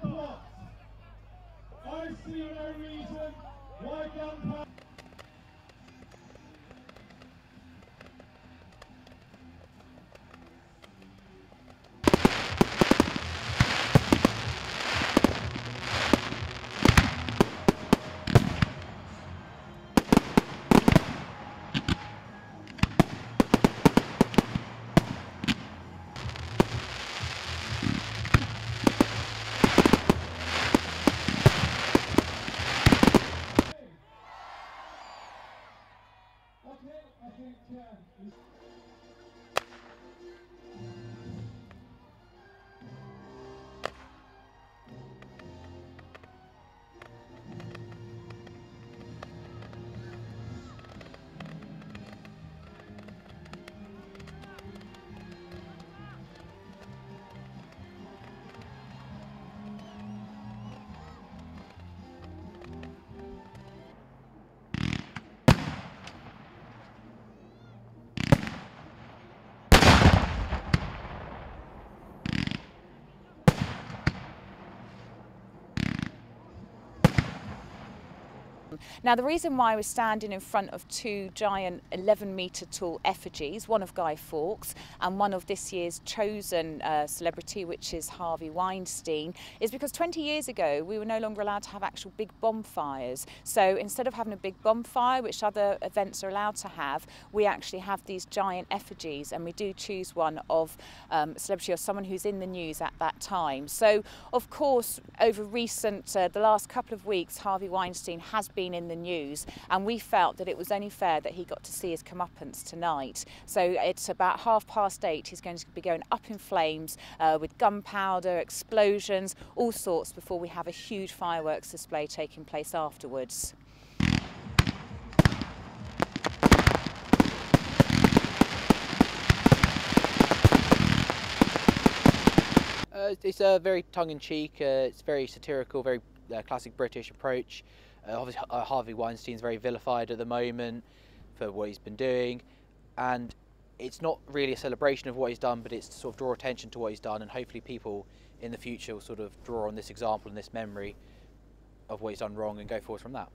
plot. I see no reason why gunpowder. Now, the reason why we're standing in front of two giant 11-metre tall effigies, one of Guy Fawkes and one of this year's chosen celebrity, which is Harvey Weinstein, is because 20 years ago we were no longer allowed to have actual big bonfires. So instead of having a big bonfire, which other events are allowed to have, we actually have these giant effigies, and we do choose one of a celebrity or someone who's in the news at that time. So, of course, over the last couple of weeks, Harvey Weinstein has been in the news, and we felt that it was only fair that he got to see his comeuppance tonight. So it's about 8:30. He's going to be going up in flames with gunpowder, explosions, all sorts, before we have a huge fireworks display taking place afterwards. It's very tongue-in-cheek, it's very satirical, very classic British approach. Obviously Harvey Weinstein's very vilified at the moment for what he's been doing, and it's not really a celebration of what he's done, but it's to sort of draw attention to what he's done, and hopefully people in the future will sort of draw on this example and this memory of what he's done wrong and go forward from that.